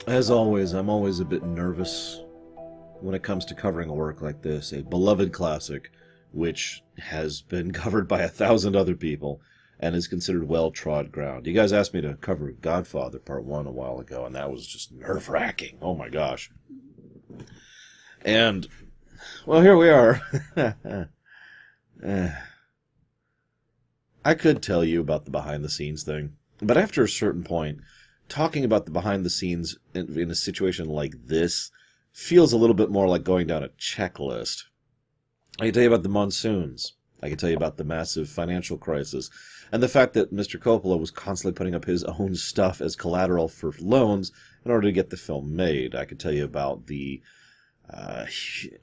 As always, I'm always a bit nervous when it comes to covering a work like this, a beloved classic, which has been covered by 1,000 other people and is considered well-trod ground. You guys asked me to cover Godfather Part 1 a while ago, and that was just nerve-wracking. Oh my gosh. And, well, here we are. I could tell you about the behind-the-scenes thing, but after a certain point, talking about the behind-the-scenes in a situation like this feels a little bit more like going down a checklist. I can tell you about the monsoons. I can tell you about the massive financial crisis, and the fact that Mr. Coppola was constantly putting up his own stuff as collateral for loans in order to get the film made. I could tell you about the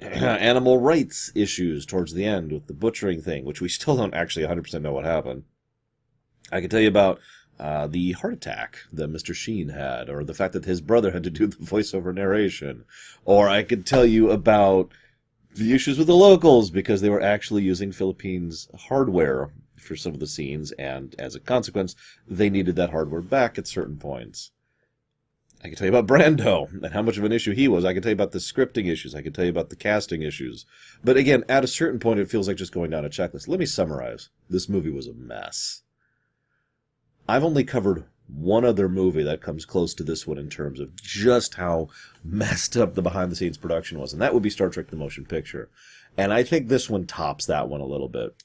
animal rights issues towards the end with the butchering thing, which we still don't actually 100% know what happened. I could tell you about the heart attack that Mr. Sheen had, or the fact that his brother had to do the voiceover narration. Or I could tell you about the issues with the locals because they were actually using Philippines hardware for some of the scenes, and as a consequence, they needed that hardware back at certain points. I can tell you about Brando and how much of an issue he was. I can tell you about the scripting issues. I can tell you about the casting issues. But again, at a certain point, it feels like just going down a checklist. Let me summarize. This movie was a mess. I've only covered one other movie that comes close to this one in terms of just how messed up the behind-the-scenes production was, and that would be Star Trek: The Motion Picture. And I think this one tops that one a little bit.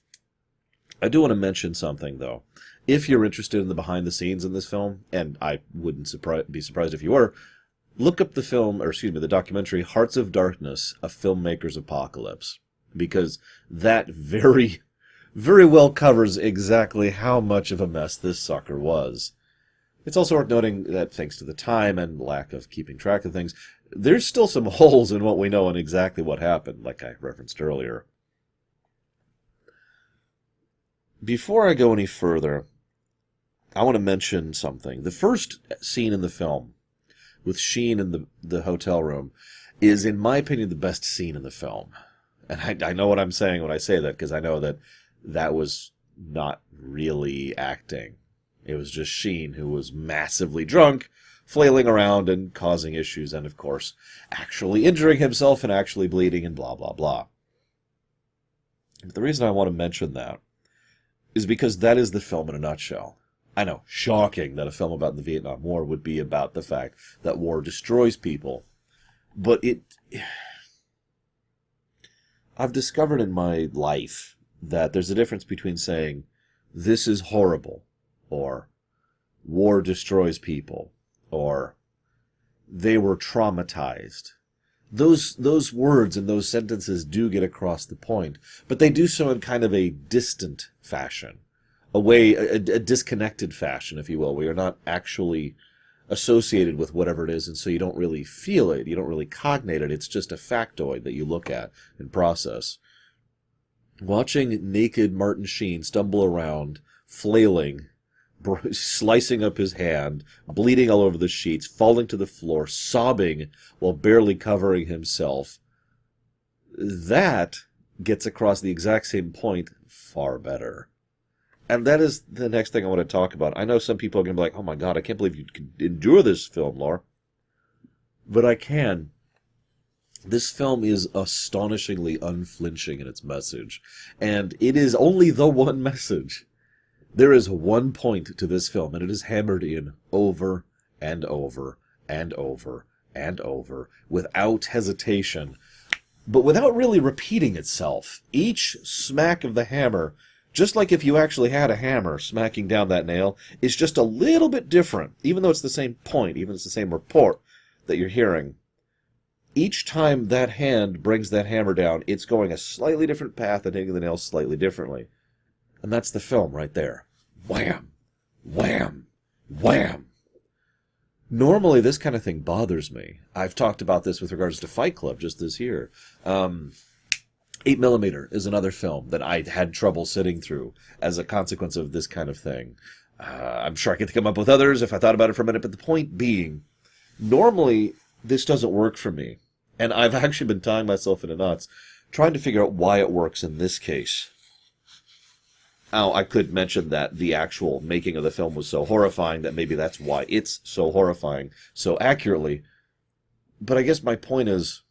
I do want to mention something, though. If you're interested in the behind-the-scenes in this film, and I wouldn't be surprised if you were, look up the documentary Hearts of Darkness, A Filmmaker's Apocalypse, because that very well covers exactly how much of a mess this sucker was. It's also worth noting that thanks to the time and lack of keeping track of things, there's still some holes in what we know and exactly what happened, like I referenced earlier. Before I go any further, I want to mention something. The first scene in the film, with Sheen in the hotel room, is, in my opinion, the best scene in the film. And I know what I'm saying when I say that, because I know that was not really acting. It was just Sheen, who was massively drunk, flailing around and causing issues, and of course, actually injuring himself and actually bleeding and blah, blah, blah. But the reason I want to mention that is because that is the film in a nutshell. I know, shocking that a film about the Vietnam War would be about the fact that war destroys people. But I've discovered in my life that there's a difference between saying, this is horrible, or war destroys people, or they were traumatized. Those words and those sentences do get across the point, but they do so in kind of a distant fashion, a disconnected fashion, if you will, where you're not actually associated with whatever it is, and so you don't really feel it, you don't really cognate it, it's just a factoid that you look at and process. Watching naked Martin Sheen stumble around, flailing, slicing up his hand, bleeding all over the sheets, falling to the floor, sobbing while barely covering himself, that gets across the exact same point far better. And that is the next thing I want to talk about. I know some people are going to be like, oh my God, I can't believe you can endure this film, Laura. But I can. This film is astonishingly unflinching in its message. And it is only the one message. There is one point to this film, and it is hammered in over and over and over and over, without hesitation, but without really repeating itself. Each smack of the hammer, just like if you actually had a hammer smacking down that nail, is just a little bit different, even though it's the same point, even if it's the same report that you're hearing. Each time that hand brings that hammer down, it's going a slightly different path and hitting the nail slightly differently. And that's the film right there. Wham! Wham! Wham! Normally, this kind of thing bothers me. I've talked about this with regards to Fight Club just this year. 8mm is another film that I had trouble sitting through as a consequence of this kind of thing. I'm sure I could come up with others if I thought about it for a minute, but the point being, normally, this doesn't work for me. And I've actually been tying myself into knots, trying to figure out why it works in this case. Now, I could mention that the actual making of the film was so horrifying that maybe that's why it's so horrifying so accurately. But I guess my point is,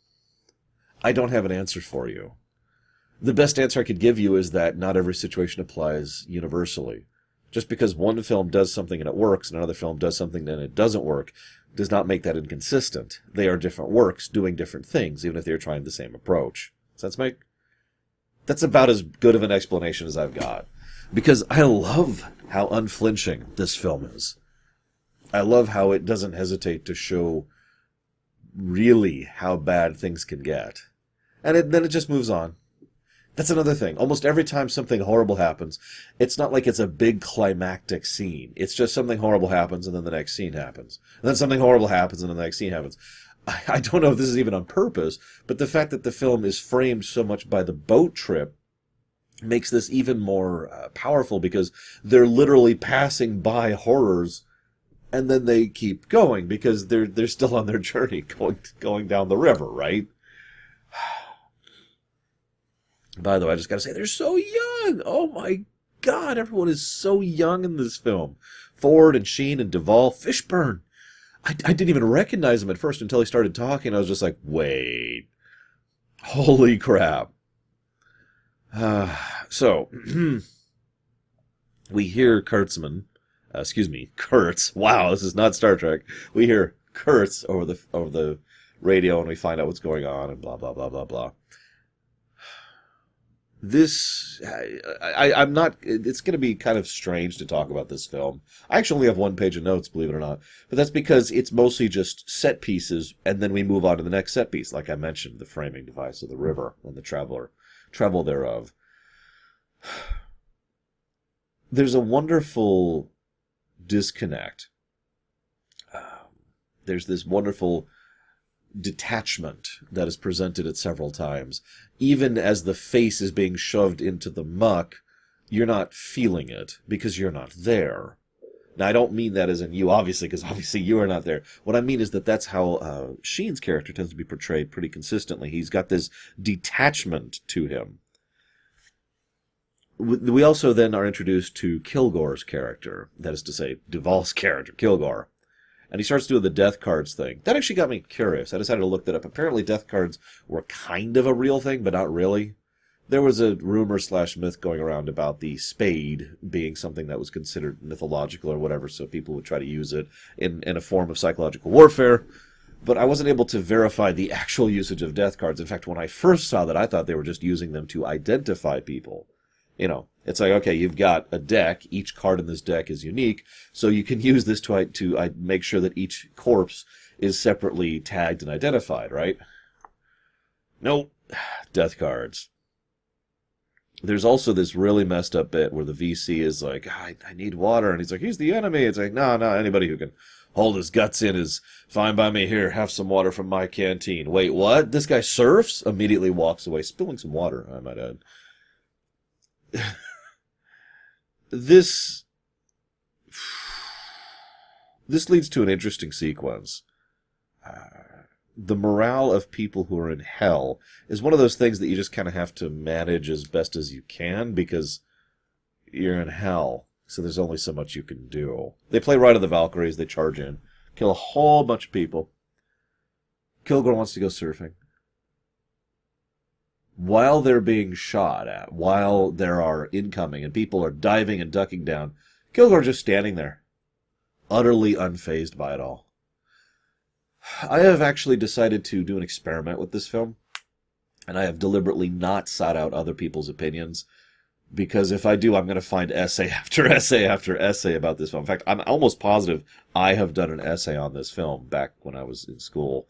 I don't have an answer for you. The best answer I could give you is that not every situation applies universally. Just because one film does something and it works, and another film does something and it doesn't work, does not make that inconsistent. They are different works doing different things, even if they're trying the same approach. Does that make... That's about as good of an explanation as I've got. Because I love how unflinching this film is. I love how it doesn't hesitate to show really how bad things can get. And then it just moves on. That's another thing. Almost every time something horrible happens, it's not like it's a big climactic scene. It's just something horrible happens and then the next scene happens. And then something horrible happens and then the next scene happens. I don't know if this is even on purpose, but the fact that the film is framed so much by the boat trip makes this even more powerful, because they're literally passing by horrors and then they keep going because they're still on their journey going down the river, right? By the way, I just got to say, they're so young. Oh my God, everyone is so young in this film. Ford and Sheen and Duvall, Fishburne. I didn't even recognize him at first until he started talking. I was just like, wait, holy crap. So, we hear Kurtzman, Kurtz. Wow, this is not Star Trek. We hear Kurtz over the radio, and we find out what's going on, and blah, blah, blah, blah, blah. I'm not, it's going to be kind of strange to talk about this film. I actually only have one page of notes, believe it or not. But that's because it's mostly just set pieces, and then we move on to the next set piece. Like I mentioned, the framing device of the river and the travel thereof. There's a wonderful disconnect. There's this wonderful detachment that is presented at several times. Even as the face is being shoved into the muck, you're not feeling it because you're not there. Now, I don't mean that as in you, obviously, because obviously you are not there. What I mean is that that's how Sheen's character tends to be portrayed pretty consistently. He's got this detachment to him. We also then are introduced to Kilgore's character, that is to say, Duvall's character, Kilgore. And he starts doing the death cards thing. That actually got me curious. I decided to look that up. Apparently death cards were kind of a real thing, but not really. There was a rumor/myth going around about the spade being something that was considered mythological or whatever, so people would try to use it in a form of psychological warfare. But I wasn't able to verify the actual usage of death cards. In fact, when I first saw that, I thought they were just using them to identify people. You know, it's like, okay, you've got a deck. Each card in this deck is unique, so you can use this to make sure that each corpse is separately tagged and identified, right? Nope. Death cards. There's also this really messed up bit where the VC is like, I need water, and he's like, he's the enemy. It's like, no, anybody who can hold his guts in is fine by me. Here, have some water from my canteen. Wait, what? This guy surfs? Immediately walks away, spilling some water, I might add. This leads to an interesting sequence. The morale of people who are in hell is one of those things that you just kind of have to manage as best as you can, because you're in hell, so there's only so much you can do. They play Ride of the Valkyries, they charge in, kill a whole bunch of people. Kilgore wants to go surfing. While they're being shot at, while there are incoming and people are diving and ducking down, Kilgore just standing there, utterly unfazed by it all. I have actually decided to do an experiment with this film, and I have deliberately not sought out other people's opinions, because if I do, I'm going to find essay after essay after essay about this film. In fact, I'm almost positive I have done an essay on this film back when I was in school.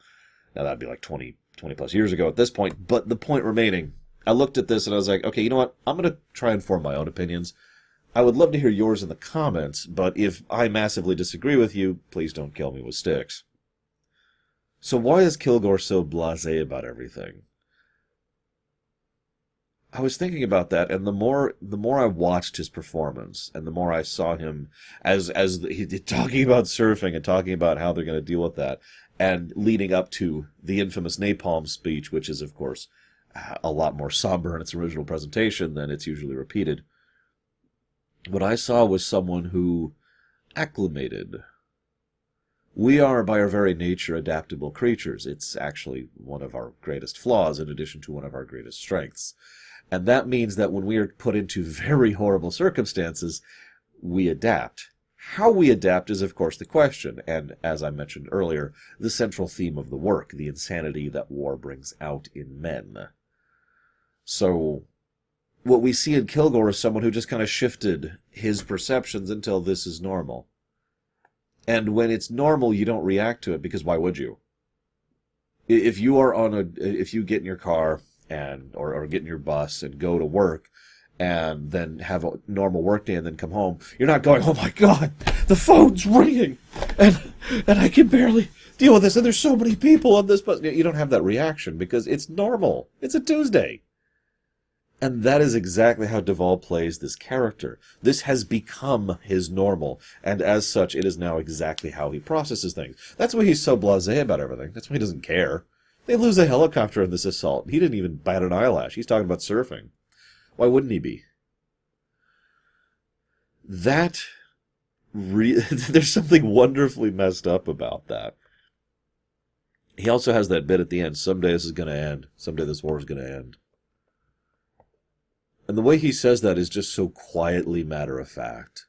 Now, that'd be like 20 plus years ago at this point, but the point remaining, I looked at this and I was like, okay, you know what? I'm going to try and form my own opinions. I would love to hear yours in the comments, but if I massively disagree with you, please don't kill me with sticks. So why is Kilgore so blasé about everything? I was thinking about that, and the more I watched his performance, and the more I saw him as he talking about surfing and talking about how they're going to deal with that, and leading up to the infamous napalm speech, which is, of course, a lot more somber in its original presentation than it's usually repeated. What I saw was someone who acclimated. We are, by our very nature, adaptable creatures. It's actually one of our greatest flaws, in addition to one of our greatest strengths. And that means that when we are put into very horrible circumstances, we adapt. How we adapt is, of course, the question, and as I mentioned earlier, the central theme of the work, the insanity that war brings out in men. So, what we see in Kilgore is someone who just kind of shifted his perceptions until this is normal. And when it's normal, you don't react to it, because why would you? If you are if you get in your car or get in your bus and go to work, and then have a normal work day and then come home, you're not going, oh my God, the phone's ringing, and I can barely deal with this, and there's so many people on this bus. You don't have that reaction because it's normal. It's a Tuesday. And that is exactly how Duvall plays this character. This has become his normal, and as such, it is now exactly how he processes things. That's why he's so blasé about everything. That's why he doesn't care. They lose a helicopter in this assault. He didn't even bat an eyelash. He's talking about surfing. Why wouldn't he be? There's something wonderfully messed up about that. He also has that bit at the end, someday this is going to end. Someday this war is going to end. And the way he says that is just so quietly matter-of-fact.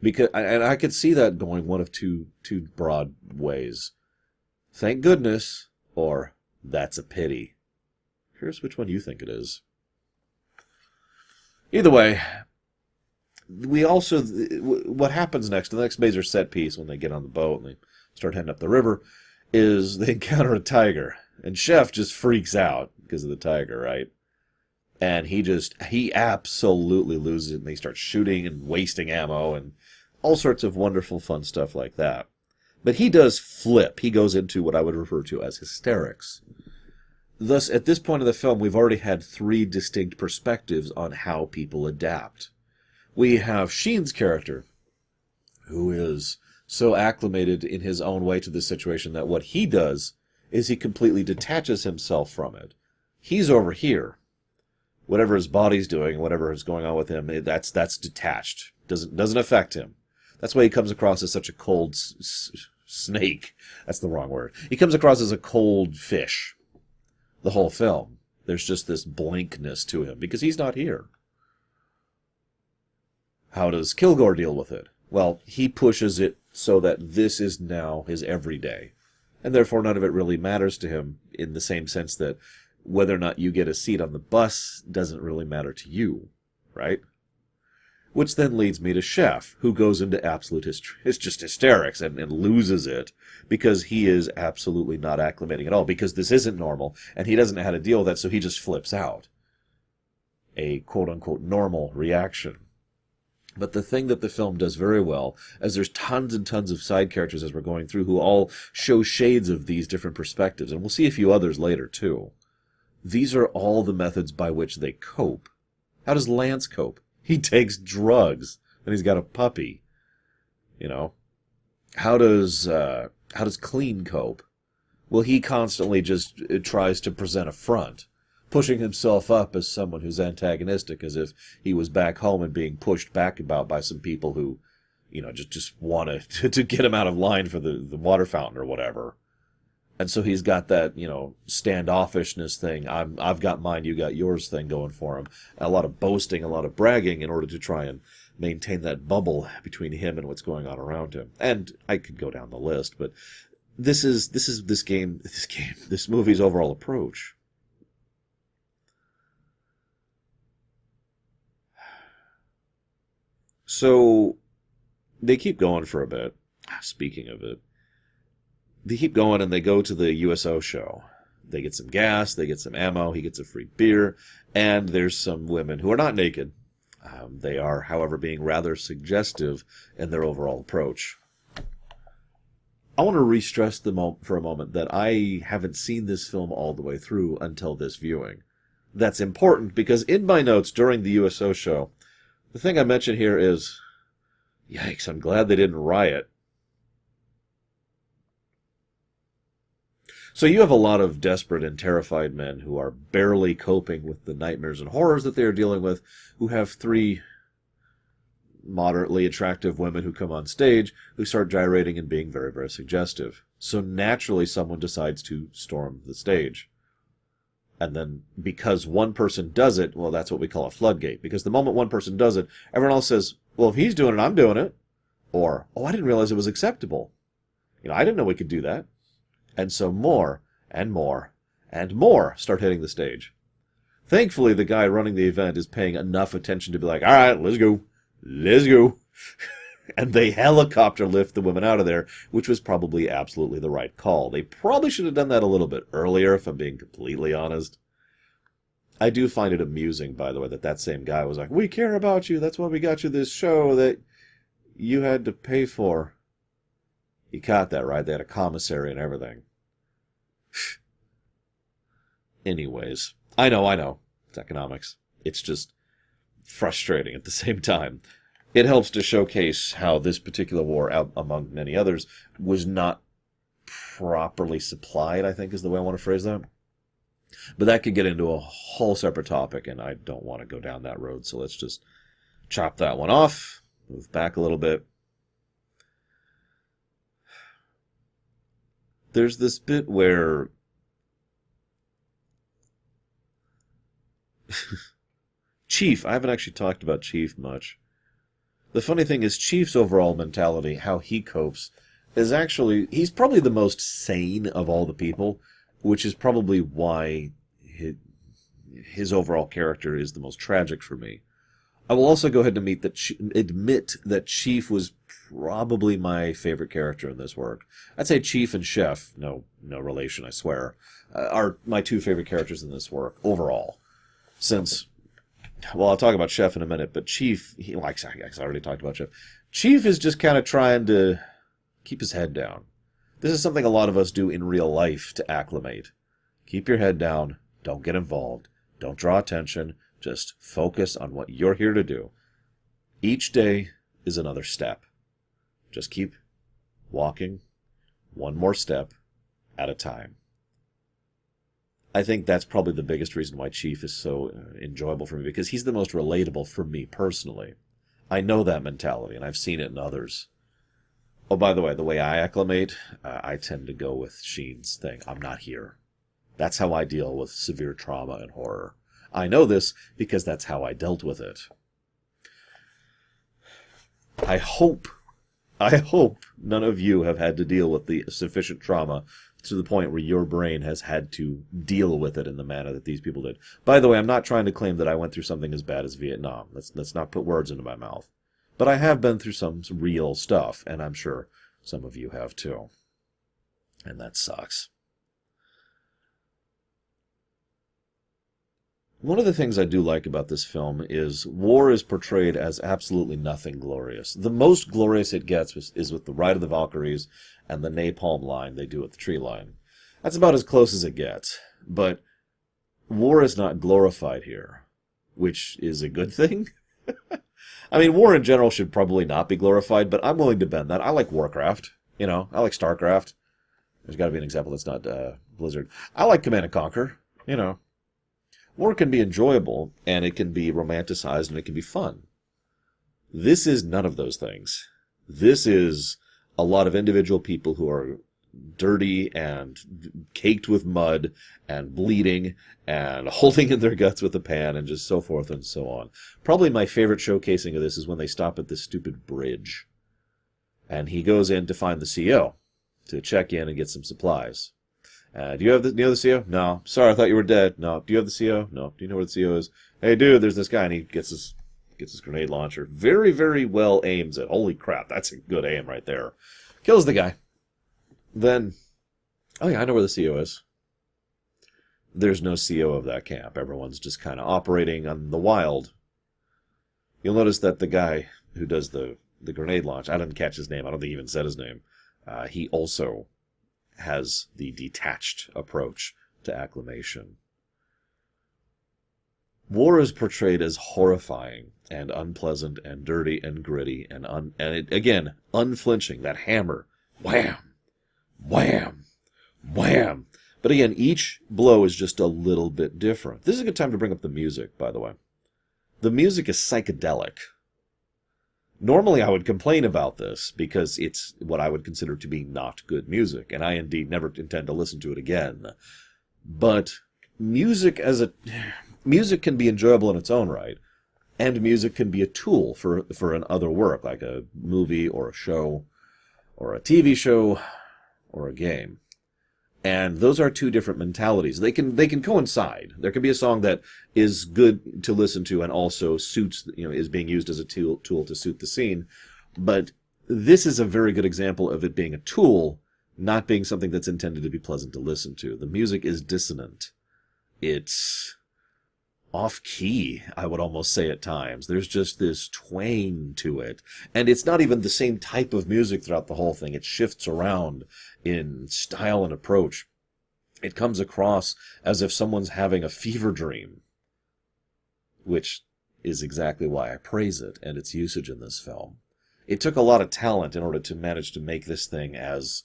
And I could see that going one of two broad ways. Thank goodness, or that's a pity. Here's which one you think it is. Either way, what happens next, the next major set piece when they get on the boat and they start heading up the river, is they encounter a tiger. And Chef just freaks out because of the tiger, right? And he absolutely loses it, and they start shooting and wasting ammo and all sorts of wonderful fun stuff like that. But he does flip. He goes into what I would refer to as hysterics. Thus, at this point in the film, we've already had 3 distinct perspectives on how people adapt. We have Sheen's character, who is so acclimated in his own way to this situation that what he does is he completely detaches himself from it. He's over here. Whatever his body's doing, whatever is going on with him, that's detached. Doesn't affect him. That's why he comes across as such a cold snake. That's the wrong word. He comes across as a cold fish. The whole film. There's just this blankness to him because he's not here. How does Kilgore deal with it? Well, he pushes it so that this is now his everyday. And therefore none of it really matters to him in the same sense that whether or not you get a seat on the bus doesn't really matter to you, right? Which then leads me to Chef, who goes into absolute hysterics and loses it because he is absolutely not acclimating at all, because this isn't normal, and he doesn't know how to deal with that, so he just flips out. A quote-unquote normal reaction. But the thing that the film does very well, as there's tons and tons of side characters as we're going through who all show shades of these different perspectives, and we'll see a few others later too. These are all the methods by which they cope. How does Lance cope? He takes drugs, and he's got a puppy. You know, how does Clean cope? Well, he constantly just tries to present a front, pushing himself up as someone who's antagonistic, as if he was back home and being pushed back about by some people who, you know, just want to get him out of line for the water fountain or whatever. And so he's got that, you know, standoffishness thing, I've got mine, you got yours thing going for him. A lot of boasting, a lot of bragging in order to try and maintain that bubble between him and what's going on around him. And I could go down the list, but this movie's overall approach. So they keep going for a bit. Speaking of it, they keep going and they go to the USO show. They get some gas, they get some ammo, he gets a free beer, and there's some women who are not naked. They are, however, being rather suggestive in their overall approach. I want to re-stress for a moment that I haven't seen this film all the way through until this viewing. That's important because in my notes during the USO show, the thing I mentioned here is, yikes, I'm glad they didn't riot. So you have a lot of desperate and terrified men who are barely coping with the nightmares and horrors that they are dealing with, who have 3 moderately attractive women who come on stage who start gyrating and being very, very suggestive. So naturally someone decides to storm the stage. And then because one person does it, well, that's what we call a floodgate. Because the moment one person does it, everyone else says, well, if he's doing it, I'm doing it. Or, oh, I didn't realize it was acceptable. I didn't know we could do that. And so more and more and more start hitting the stage. Thankfully, the guy running the event is paying enough attention to be like, all right, let's go. Let's go. And they helicopter lift the women out of there, which was probably absolutely the right call. They probably should have done that a little bit earlier, if I'm being completely honest. I do find it amusing, by the way, that same guy was like, we care about you. That's why we got you this show that you had to pay for. He caught that, right? They had a commissary and everything. Anyways, I know. It's economics. It's just frustrating at the same time. It helps to showcase how this particular war, among many others, was not properly supplied, I think is the way I want to phrase that. But that could get into a whole separate topic, and I don't want to go down that road, so let's just chop that one off, move back a little bit. There's this bit where Chief, I haven't actually talked about Chief much. The funny thing is Chief's overall mentality, how he copes, is actually, he's probably the most sane of all the people, which is probably why his overall character is the most tragic for me. I will also go ahead and admit that Chief was probably my favorite character in this work. I'd say Chief and Chef, no relation, I swear, are my two favorite characters in this work overall. Since, well, I'll talk about Chef in a minute, but Chief, I already talked about Chef. Chief is just kind of trying to keep his head down. This is something a lot of us do in real life to acclimate. Keep your head down. Don't get involved. Don't draw attention. Just focus on what you're here to do. Each day is another step. Just keep walking one more step at a time. I think that's probably the biggest reason why Chief is so enjoyable for me, because he's the most relatable for me personally. I know that mentality, and I've seen it in others. Oh, by the way I acclimate, I tend to go with Sheen's thing. I'm not here. That's how I deal with severe trauma and horror. I know this because that's how I dealt with it. I hope none of you have had to deal with the sufficient trauma to the point where your brain has had to deal with it in the manner that these people did. By the way, I'm not trying to claim that I went through something as bad as Vietnam. Let's not put words into my mouth. But I have been through some real stuff, and I'm sure some of you have too. And that sucks. One of the things I do like about this film is war is portrayed as absolutely nothing glorious. The most glorious it gets is with the Ride of the Valkyries and the napalm line they do at the tree line. That's about as close as it gets. But war is not glorified here, which is a good thing. I mean, war in general should probably not be glorified, but I'm willing to bend that. I like Warcraft. I like StarCraft. There's got to be an example that's not Blizzard. I like Command & Conquer. War can be enjoyable, and it can be romanticized, and it can be fun. This is none of those things. This is a lot of individual people who are dirty and caked with mud and bleeding and holding in their guts with a pan and just so forth and so on. Probably my favorite showcasing of this is when they stop at this stupid bridge. And he goes in to find the CO to check in and get some supplies. Do you know the CO? No. Sorry, I thought you were dead. No. Do you have the CO? No. Do you know where the CO is? Hey, dude, there's this guy, and he gets his grenade launcher. Very, very well aims it. Holy crap, that's a good aim right there. Kills the guy. Then, oh yeah, I know where the CO is. There's no CO of that camp. Everyone's just kind of operating on the wild. You'll notice that the guy who does the grenade launch, I didn't catch his name. I don't think he even said his name. He also has the detached approach to acclimation. War is portrayed as horrifying and unpleasant and dirty and gritty and again, unflinching. That hammer, wham, wham, wham. But again, each blow is just a little bit different. This is a good time to bring up the music, by the way. The music is psychedelic. Normally I would complain about this because it's what I would consider to be not good music, and I indeed never intend to listen to it again. But music music can be enjoyable in its own right, and music can be a tool for an other work, like a movie or a show or a TV show or a game. And those are two different mentalities. They can coincide. There can be a song that is good to listen to and also suits, is being used as a tool to suit the scene. But this is a very good example of it being a tool, not being something that's intended to be pleasant to listen to. The music is dissonant. It's off-key, I would almost say at times. There's just this twang to it. And it's not even the same type of music throughout the whole thing. It shifts around in style and approach. It comes across as if someone's having a fever dream, which is exactly why I praise it and its usage in this film. It took a lot of talent in order to manage to make this thing as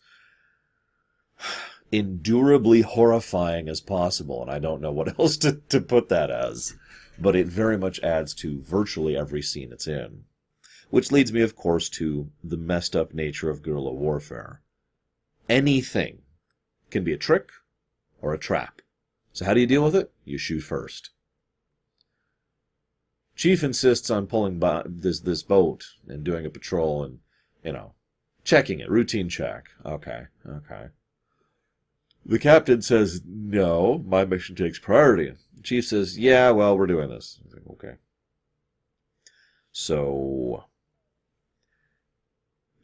endurably horrifying as possible, and I don't know what else to put that as, but it very much adds to virtually every scene it's in. Which leads me, of course, to the messed up nature of guerrilla warfare. Anything can be a trick or a trap. So how do you deal with it? You shoot first. Chief insists on pulling this boat and doing a patrol and, checking it, routine check. Okay. The captain says, no, my mission takes priority. The chief says, yeah, well, we're doing this. I think, okay. So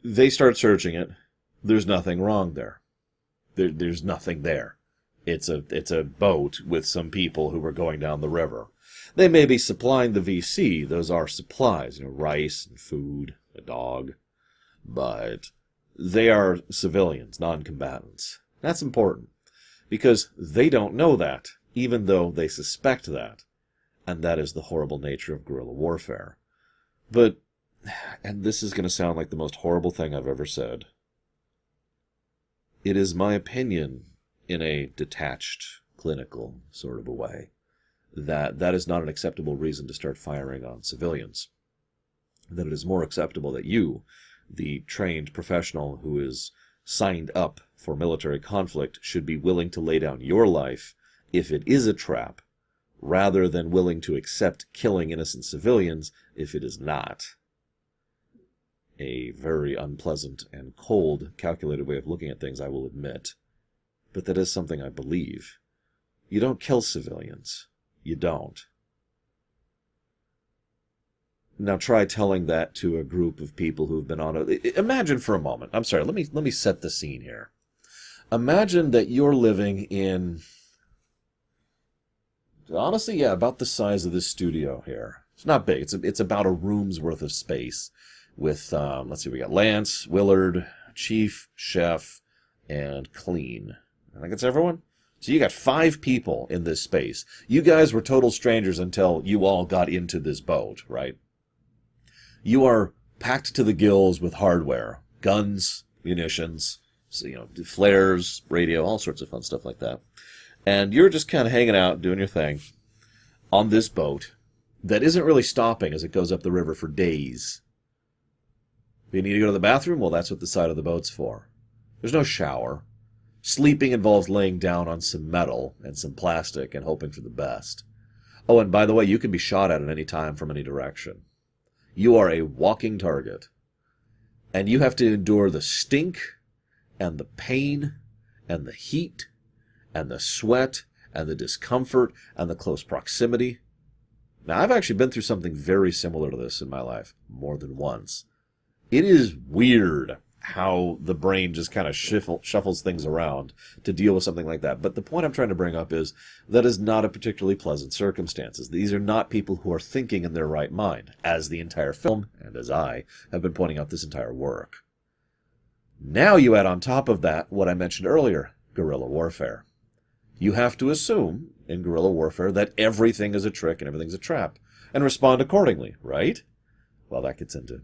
they start searching it. There's nothing wrong there. There's nothing there. It's a boat with some people who are going down the river. They may be supplying the VC. Those are supplies, rice and food, a dog. But they are civilians, non-combatants. That's important, because they don't know that, even though they suspect that. And that is the horrible nature of guerrilla warfare. But, and this is going to sound like the most horrible thing I've ever said, it is my opinion, in a detached, clinical sort of a way, that is not an acceptable reason to start firing on civilians. That it is more acceptable that you, the trained professional who is signed up for military conflict, should be willing to lay down your life if it is a trap, rather than willing to accept killing innocent civilians if it is not. A very unpleasant and cold, calculated way of looking at things, I will admit. But that is something I believe. You don't kill civilians. You don't. Now try telling that to a group of people who've been on it. Imagine for a moment. I'm sorry, let me set the scene here. Imagine that you're living in, honestly, yeah, about the size of this studio here. It's not big. It's about a room's worth of space with, let's see, we got Lance, Willard, Chief, Chef, and Clean. I think it's everyone. So you got 5 people in this space. You guys were total strangers until you all got into this boat, right? You are packed to the gills with hardware, guns, munitions, flares, radio, all sorts of fun stuff like that. And you're just kind of hanging out, doing your thing on this boat that isn't really stopping as it goes up the river for days. If you need to go to the bathroom, well, that's what the side of the boat's for. There's no shower. Sleeping involves laying down on some metal and some plastic and hoping for the best. Oh, and by the way, you can be shot at any time from any direction. You are a walking target. And you have to endure the stink and the pain and the heat and the sweat and the discomfort and the close proximity. Now, I've actually been through something very similar to this in my life more than once. It is weird how the brain just kind of shuffles things around to deal with something like that. But the point I'm trying to bring up is that is not a particularly pleasant circumstances. These are not people who are thinking in their right mind, as the entire film, and as I, have been pointing out this entire work. Now you add on top of that what I mentioned earlier, guerrilla warfare. You have to assume, in guerrilla warfare, that everything is a trick and everything's a trap, and respond accordingly, right? Well, that gets into,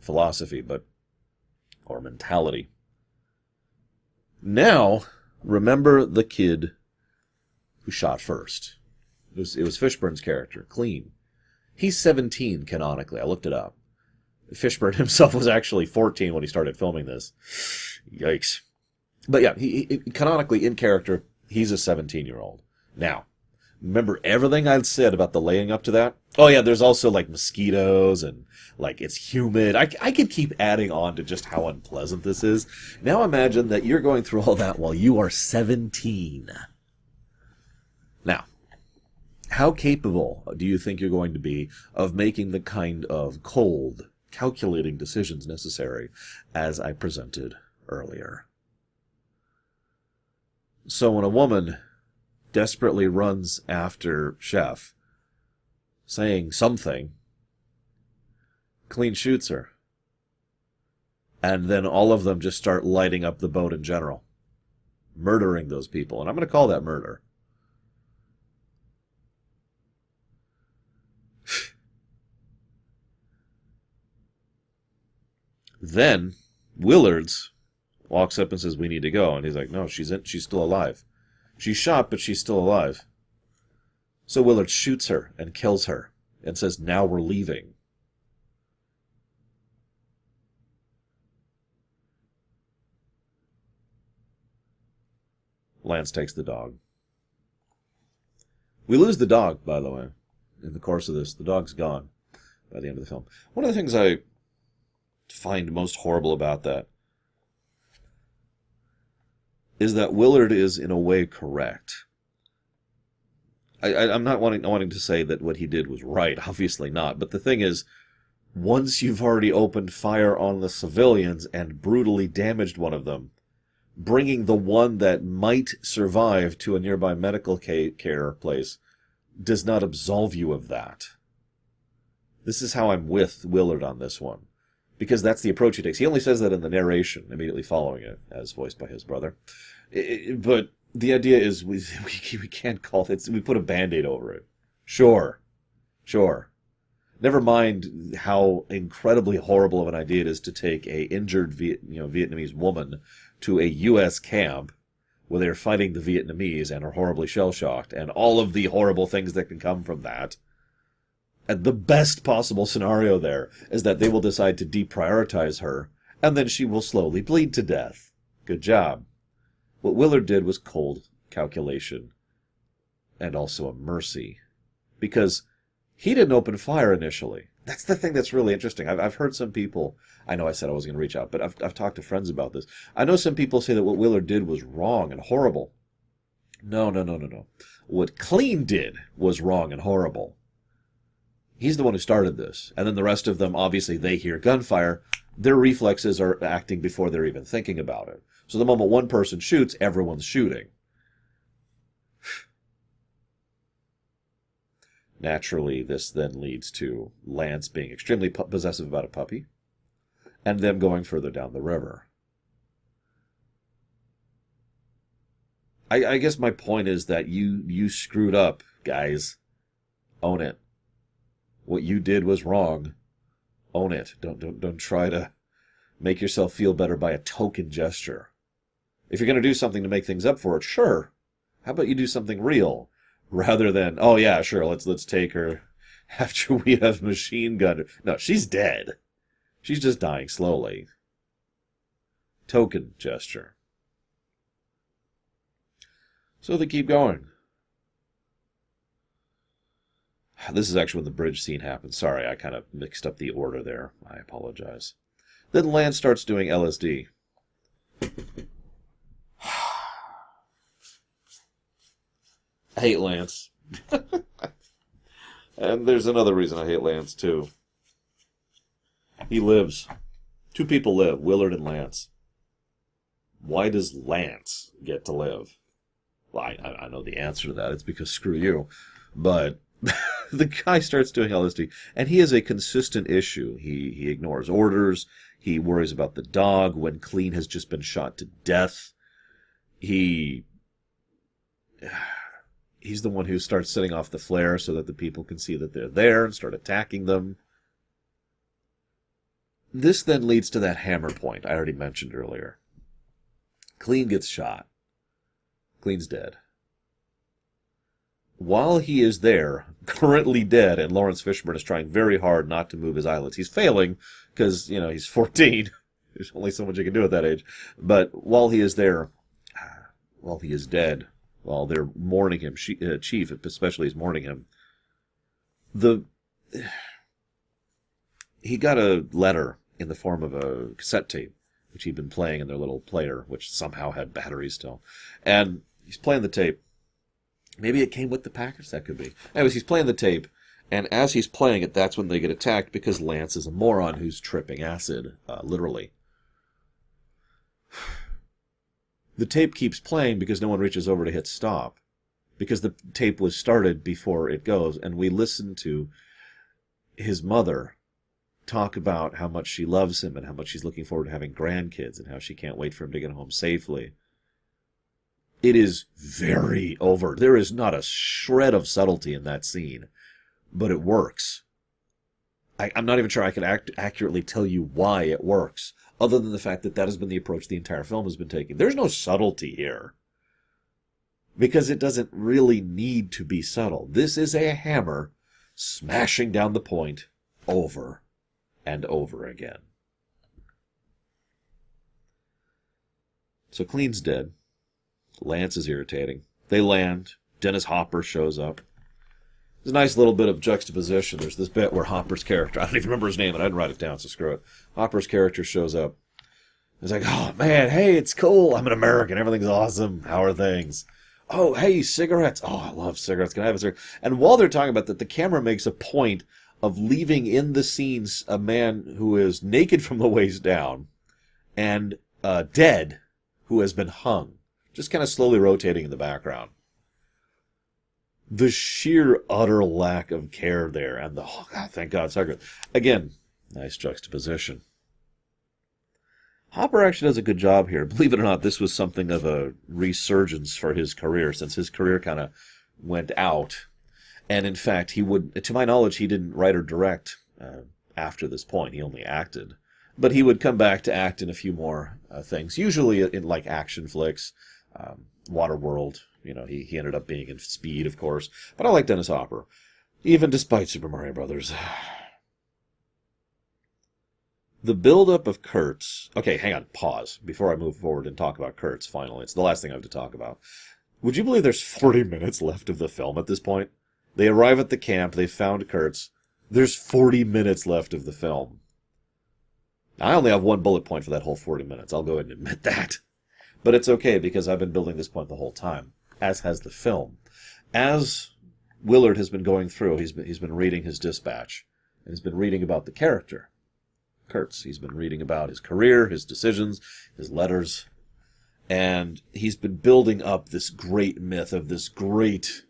philosophy, or mentality. Now, remember the kid who shot first. It was Fishburne's character, Clean. He's 17 canonically. I looked it up. Fishburne himself was actually 14 when he started filming this. Yikes. But yeah, he canonically, in character, he's a 17-year-old. Now, remember everything I said about the laying up to that? Oh yeah, there's also like mosquitoes and like it's humid. I could keep adding on to just how unpleasant this is. Now imagine that you're going through all that while you are 17. Now, how capable do you think you're going to be of making the kind of cold, calculating decisions necessary as I presented earlier? So when a woman desperately runs after Chef, saying something, Clean shoots her. And then all of them just start lighting up the boat in general, murdering those people. And I'm going to call that murder. Then Willards walks up and says, "We need to go." And he's like, "No, she's still alive. She's shot, but she's still alive." So Willard shoots her and kills her and says, "Now we're leaving." Lance takes the dog. We lose the dog, by the way, in the course of this. The dog's gone by the end of the film. One of the things I find most horrible about that is that Willard is, in a way, correct. I'm not wanting to say that what he did was right. Obviously not. But the thing is, once you've already opened fire on the civilians and brutally damaged one of them, bringing the one that might survive to a nearby medical care place does not absolve you of that. This is how I'm with Willard on this one, because that's the approach he takes. He only says that in the narration immediately following it, as voiced by his brother. But the idea is we can't call it, we put a Band-Aid over it. Sure. Never mind how incredibly horrible of an idea it is to take a injured Vietnamese woman to a U.S. camp where they're fighting the Vietnamese and are horribly shell-shocked, and all of the horrible things that can come from that. And the best possible scenario there is that they will decide to deprioritize her, and then she will slowly bleed to death. Good job. What Willard did was cold calculation, and also a mercy, because he didn't open fire initially. That's the thing that's really interesting. I've heard some people, I know I said I was going to reach out, but I've talked to friends about this. I know some people say that what Willard did was wrong and horrible. No. What Clean did was wrong and horrible. He's the one who started this. And then the rest of them, obviously, they hear gunfire. Their reflexes are acting before they're even thinking about it. So the moment one person shoots, everyone's shooting. Naturally, this then leads to Lance being extremely possessive about a puppy, and them going further down the river. I guess my point is that you screwed up, guys. Own it. What you did was wrong. Own it. Don't try to make yourself feel better by a token gesture. If you're going to do something to make things up for it, sure. How about you do something real? Rather than, oh yeah, sure, let's take her after we have machine gunned her. No, she's dead. She's just dying slowly. Token gesture. So they keep going. This is actually when the bridge scene happens. Sorry, I kind of mixed up the order there. I apologize. Then Lance starts doing LSD. I hate Lance. And there's another reason I hate Lance, too. He lives. Two people live, Willard and Lance. Why does Lance get to live? Well, I know the answer to that. It's because screw you. But the guy starts doing LSD, and he is a consistent issue. He ignores orders. He worries about the dog when Clean has just been shot to death. He's the one who starts setting off the flare so that the people can see that they're there and start attacking them. This then leads to that hammer point I already mentioned earlier. Clean gets shot. Clean's dead. while he is there, currently dead, and Lawrence Fishburne is trying very hard not to move his eyelids. He's failing because, he's 14. There's only so much you can do at that age. But while he is there, while he is dead, while they're mourning him, Chief especially is mourning him, he got a letter in the form of a cassette tape, which he'd been playing in their little player, which somehow had batteries still. And he's playing the tape. Maybe it came with the package, that could be. Anyways, he's playing the tape, and as he's playing it, that's when they get attacked, because Lance is a moron who's tripping acid, literally. The tape keeps playing because no one reaches over to hit stop, because the tape was started before it goes, and we listen to his mother talk about how much she loves him and how much she's looking forward to having grandkids and how she can't wait for him to get home safely. It is very overt. There is not a shred of subtlety in that scene, but it works. I'm not even sure I can accurately tell you why it works, other than the fact that has been the approach the entire film has been taking. There's no subtlety here, because it doesn't really need to be subtle. This is a hammer smashing down the point over and over again. So Clean's dead. Lance is irritating. They land. Dennis Hopper shows up. There's a nice little bit of juxtaposition. There's this bit where Hopper's character, I don't even remember his name, and I didn't write it down, so screw it. Hopper's character shows up. He's like, oh man, hey, it's cool. I'm an American. Everything's awesome. How are things? Oh, hey, cigarettes. Oh, I love cigarettes. Can I have a cigarette? And while they're talking about that, the camera makes a point of leaving in the scenes a man who is naked from the waist down and dead, who has been hung, just kind of slowly rotating in the background. The sheer utter lack of care there, and oh God, thank God, cigarette. Again, nice juxtaposition. Hopper actually does a good job here. Believe it or not, this was something of a resurgence for his career, since his career kind of went out. And in fact, to my knowledge, he didn't write or direct after this point. He only acted. But he would come back to act in a few more things, usually in like action flicks, Waterworld. He ended up being in Speed, of course. But I like Dennis Hopper, even despite Super Mario Brothers. The build-up of Kurtz... Okay, hang on, pause, before I move forward and talk about Kurtz, finally. It's the last thing I have to talk about. Would you believe there's 40 minutes left of the film at this point? They arrive at the camp, they found Kurtz. There's 40 minutes left of the film. I only have one bullet point for that whole 40 minutes. I'll go ahead and admit that. But it's okay, because I've been building this point the whole time, as has the film. As Willard has been going through, he's been reading his dispatch, and he's been reading about the character, Kurtz. He's been reading about his career, his decisions, his letters, and he's been building up this great myth of this great,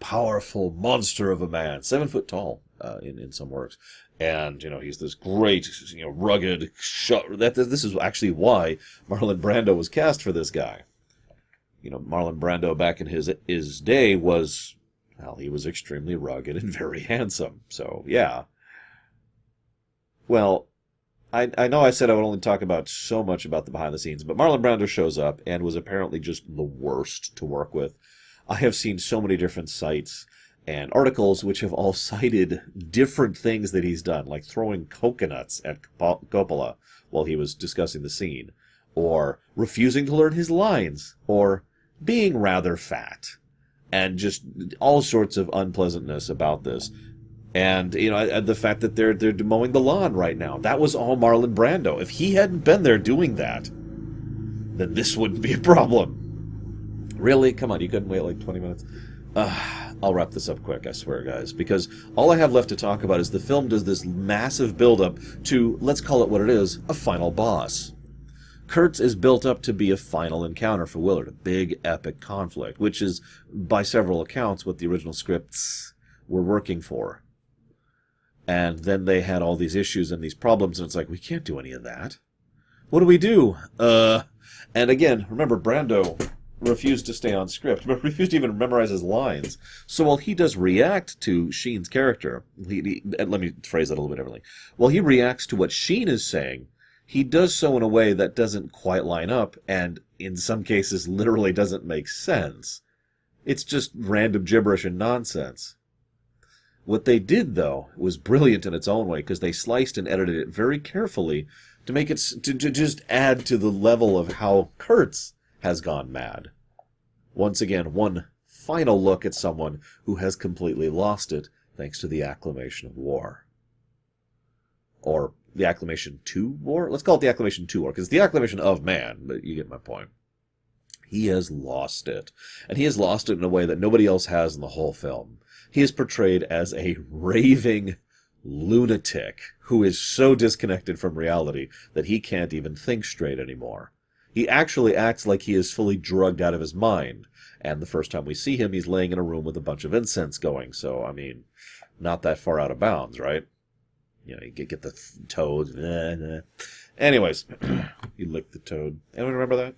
powerful monster of a man, 7 foot tall in some works. And, he's this great, rugged, this is actually why Marlon Brando was cast for this guy. Marlon Brando back in his day was, he was extremely rugged and very handsome. So, yeah. Well, I know I said I would only talk about so much about the behind the scenes, but Marlon Brando shows up and was apparently just the worst to work with. I have seen so many different sites and articles which have all cited different things that he's done, like throwing coconuts at Coppola while he was discussing the scene, or refusing to learn his lines, or being rather fat, and just all sorts of unpleasantness about this. And, the fact that they're mowing the lawn right now, that was all Marlon Brando. If he hadn't been there doing that, then this wouldn't be a problem. Really? Come on, you couldn't wait like 20 minutes? I'll wrap this up quick, I swear, guys, because all I have left to talk about is the film does this massive build-up to, let's call it what it is, a final boss. Kurtz is built up to be a final encounter for Willard, a big, epic conflict, which is, by several accounts, what the original scripts were working for. And then they had all these issues and these problems, and it's like, we can't do any of that. What do we do? And again, remember, Brando refused to stay on script, but refused to even memorize his lines. So while he does react to Sheen's character, let me phrase that a little bit differently. While he reacts to what Sheen is saying, he does so in a way that doesn't quite line up, and in some cases literally doesn't make sense. It's just random gibberish and nonsense. What they did, though, was brilliant in its own way, because they sliced and edited it very carefully to make it to just add to the level of how Kurtz has gone mad. Once again, one final look at someone who has completely lost it thanks to the acclamation of war. Or the acclamation to war? Let's call it the acclamation to war, because it's the acclamation of man, but you get my point. He has lost it. And he has lost it in a way that nobody else has in the whole film. He is portrayed as a raving lunatic who is so disconnected from reality that he can't even think straight anymore. He actually acts like he is fully drugged out of his mind. And the first time we see him, he's laying in a room with a bunch of incense going. So, I mean, not that far out of bounds, right? You know, you get the toad. Anyways, you lick the toad. Anyone remember that?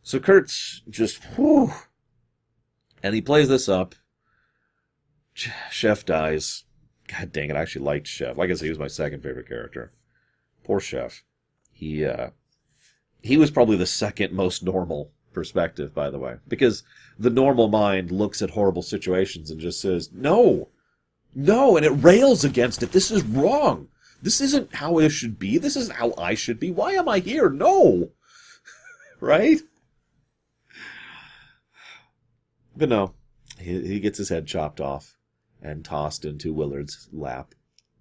So Kurtz just, whew. And he plays this up. Chef dies. God dang it, I actually liked Chef. Like I said, he was my second favorite character. Poor Chef. He was probably the second most normal perspective, by the way. Because the normal mind looks at horrible situations and just says, no, and it rails against it. This is wrong. This isn't how it should be. This isn't how I should be. Why am I here? No. Right? But no, he gets his head chopped off and tossed into Willard's lap.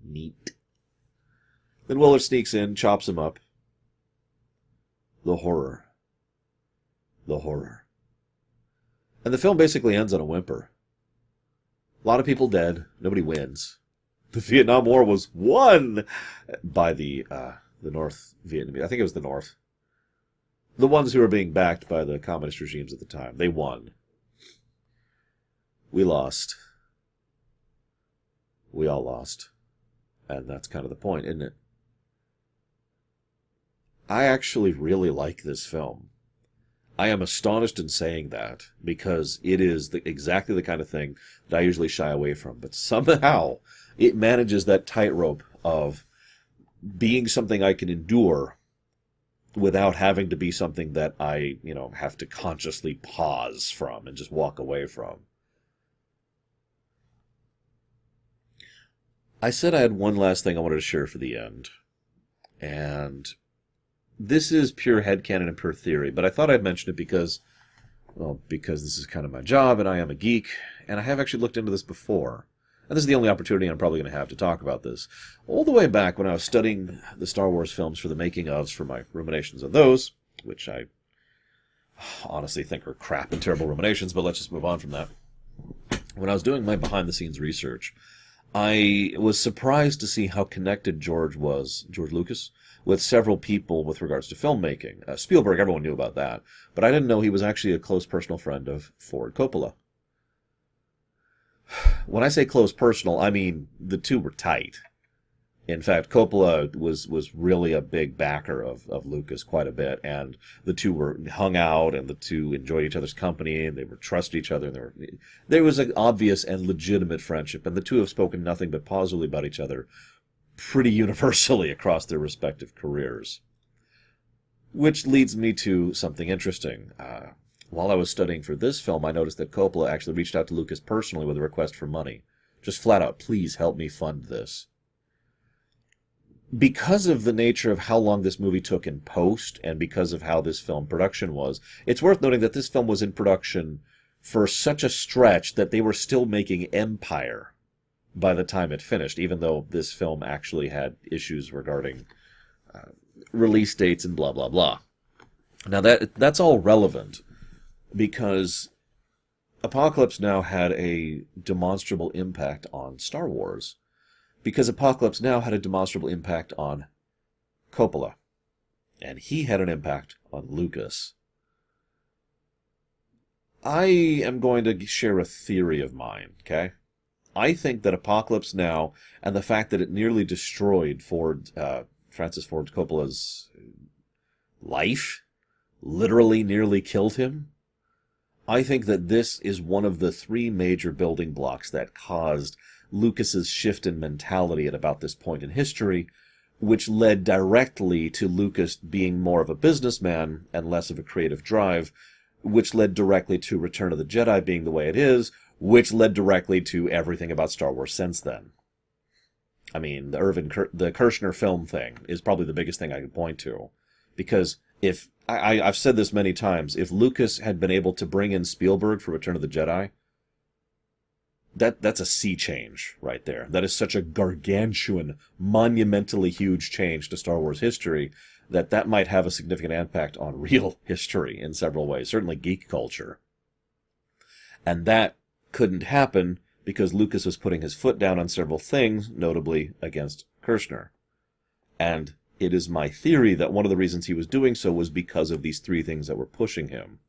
Neat. Then Willard sneaks in, chops him up. The horror. The horror. And the film basically ends on a whimper. A lot of people dead. Nobody wins. The Vietnam War was won by the North Vietnamese. I think it was the North. The ones who were being backed by the communist regimes at the time. They won. We lost. We all lost. And that's kind of the point, isn't it? I actually really like this film. I am astonished in saying that, because it is exactly the kind of thing that I usually shy away from. But somehow, it manages that tightrope of being something I can endure without having to be something that I, have to consciously pause from and just walk away from. I said I had one last thing I wanted to share for the end. And this is pure headcanon and pure theory, but I thought I'd mention it because this is kind of my job, and I am a geek, and I have actually looked into this before. And this is the only opportunity I'm probably going to have to talk about this. All the way back when I was studying the Star Wars films for the making-ofs for my ruminations on those, which I honestly think are crap and terrible ruminations, but let's just move on from that. When I was doing my behind-the-scenes research, I was surprised to see how connected George Lucas, with several people with regards to filmmaking. Spielberg, everyone knew about that, but I didn't know he was actually a close personal friend of Ford Coppola. When I say close personal, I mean the two were tight. In fact, Coppola was really a big backer of Lucas quite a bit, and the two were hung out, and the two enjoyed each other's company, and they were trusted each other, and there was an obvious and legitimate friendship, and the two have spoken nothing but positively about each other pretty universally across their respective careers. Which leads me to something interesting. While I was studying for this film, I noticed that Coppola actually reached out to Lucas personally with a request for money. Just flat out, please help me fund this. Because of the nature of how long this movie took in post, and because of how this film production was, it's worth noting that this film was in production for such a stretch that they were still making Empire by the time it finished, even though this film actually had issues regarding release dates and blah, blah, blah. Now, that's all relevant, because Apocalypse Now had a demonstrable impact on Star Wars. Because Apocalypse Now had a demonstrable impact on Coppola. And he had an impact on Lucas. I am going to share a theory of mine, okay? I think that Apocalypse Now, and the fact that it nearly destroyed Francis Ford Coppola's life, literally nearly killed him, I think that this is one of the three major building blocks that caused Lucas's shift in mentality at about this point in history, which led directly to Lucas being more of a businessman and less of a creative drive, which led directly to Return of the Jedi being the way it is, which led directly to everything about Star Wars since then. I mean, the Kirshner film thing is probably the biggest thing I could point to. Because if, I've said this many times, if Lucas had been able to bring in Spielberg for Return of the Jedi, that's a sea change right there. That is such a gargantuan, monumentally huge change to Star Wars history that might have a significant impact on real history in several ways, certainly geek culture. And that couldn't happen because Lucas was putting his foot down on several things, notably against Kirshner. And it is my theory that one of the reasons he was doing so was because of these three things that were pushing him.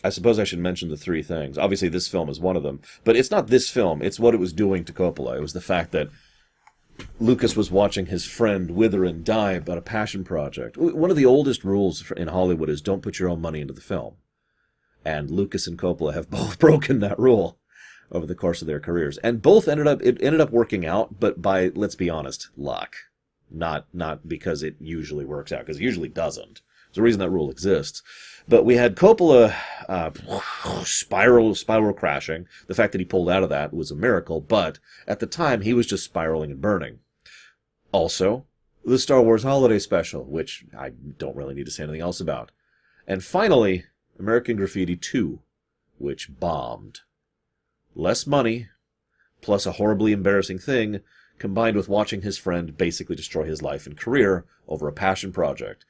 I suppose I should mention the three things. Obviously, this film is one of them. But it's not this film. It's what it was doing to Coppola. It was the fact that Lucas was watching his friend wither and die about a passion project. One of the oldest rules in Hollywood is don't put your own money into the film. And Lucas and Coppola have both broken that rule over the course of their careers. And both ended up working out, but by, let's be honest, luck. Not because it usually works out, because it usually doesn't. There's a reason that rule exists. But we had Coppola spiral crashing. The fact that he pulled out of that was a miracle, but at the time he was just spiraling and burning. Also, the Star Wars Holiday Special, which I don't really need to say anything else about. And finally, American Graffiti 2, which bombed. Less money, plus a horribly embarrassing thing, combined with watching his friend basically destroy his life and career over a passion project.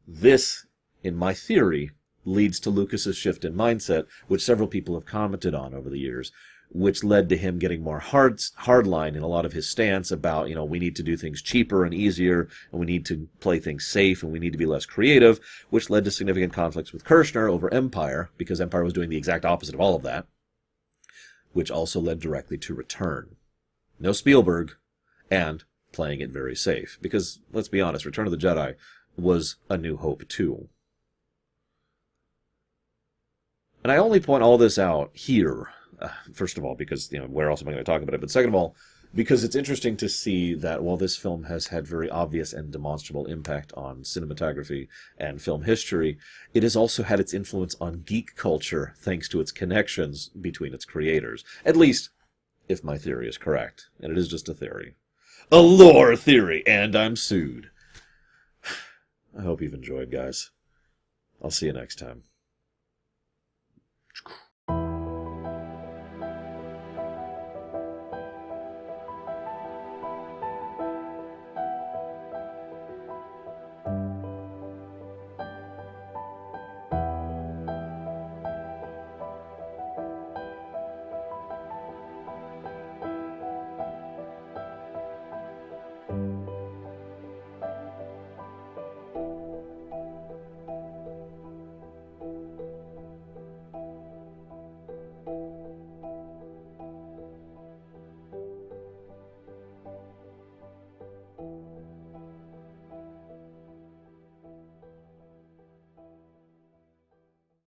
This, in my theory, leads to Lucas's shift in mindset, which several people have commented on over the years, which led to him getting more hardline in a lot of his stance about, we need to do things cheaper and easier, and we need to play things safe, and we need to be less creative, which led to significant conflicts with Kirshner over Empire, because Empire was doing the exact opposite of all of that, which also led directly to Return. No Spielberg, and playing it very safe. Because, let's be honest, Return of the Jedi was A New Hope too. And I only point all this out here, first of all, because, where else am I going to talk about it? But second of all, because it's interesting to see that while this film has had very obvious and demonstrable impact on cinematography and film history, it has also had its influence on geek culture thanks to its connections between its creators. At least, if my theory is correct. And it is just a theory. A lore theory, and I'm sued. I hope you've enjoyed, guys. I'll see you next time.